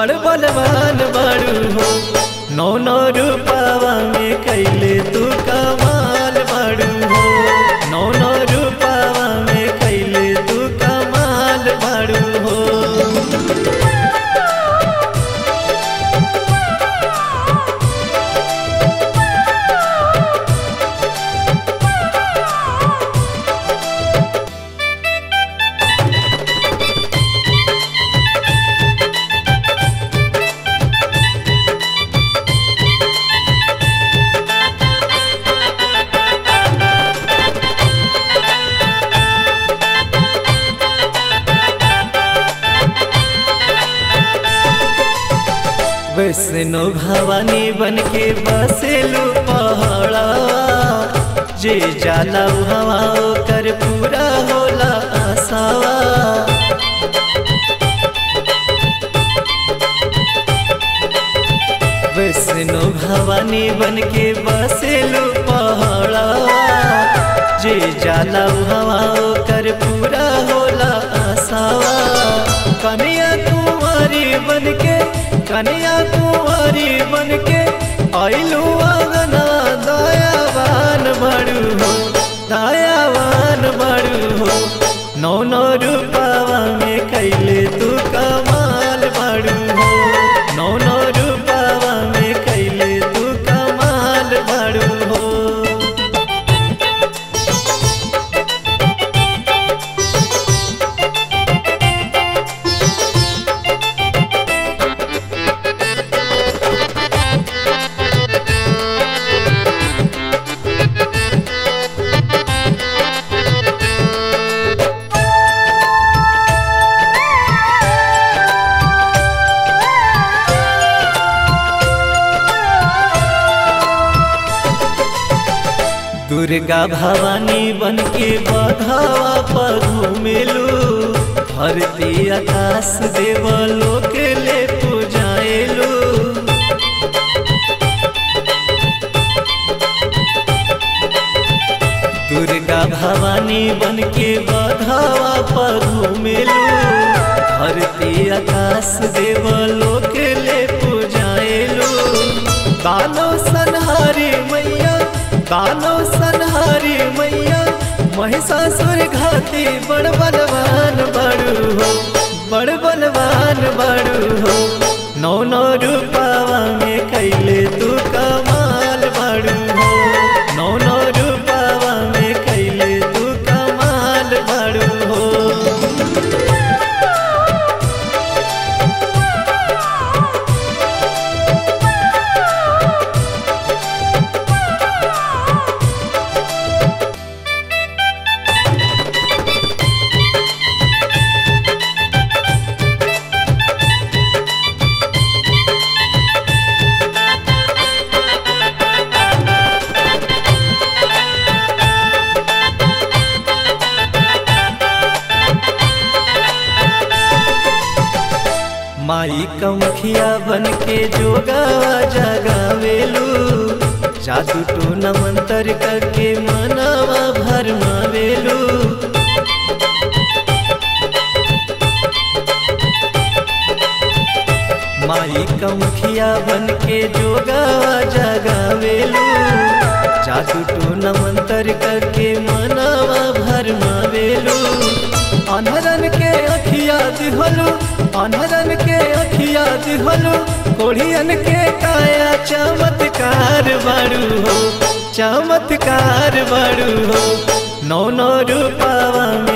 बड़ बलवान बाड़ू हो। नौ नौ रूपावा में कैले तू कमाल बाड़ू हो। नौ नौ रूपावा में कैले तू कमाल बाड़ू हो। वैष्णो भवानी बन के बसेलू पहाड़ा, जे जाला हवा कर पूरा होला आसावा। वैष्णो भवानी बन के बसेलू पहाड़ा, जे जाला हवा कर पूरा होला आसावा। कन्या कुंवारी बन के कन्या कुंवारी बन के आइलू आंगना, दयावान बाड़ू हो दयावान बाड़ू हो। नौ नौ रूपावा में कैले तू कमाल बाड़ू हो। नौ नौ रूपावा में कैले तू कमाल बाड़ू हो। दुर्गा भवानी बन के बघावा पर घूमेलू, धरती आकाश देवलोक ले पूजाएलू। दुर्गा भवानी बन के बघावा पर घूमेलू, धरती आकाश देवलोक ले पूजाएलू। दानो संहारी मैया दानो संहारी मैया, महिषासुर घाती बड़ बलवान बाड़ू हो बड़ बलवान बाड़ू हो। नौ नौ रूपावा में कैले तू कमाल बाड़ू हो। नौ नौ रूपावा में कैले तू कमाल बाड़ू हो। माई कमखिया बन के जोगावा जगावेलू, जादू टोना मंतर करके मनावा भरमावेलू। माई कमखिया बन के जोगावा जगावेलू, जादू टोना मंतर करके मनावा भरमावेलू। अनहरन के अखिया दिहलू अनहरन के अखिया दिहलू, कोढ़ियन के काया चमत्कार बाड़ू हो चमत्कार बाड़ू हो। नौ नौ रूपावा में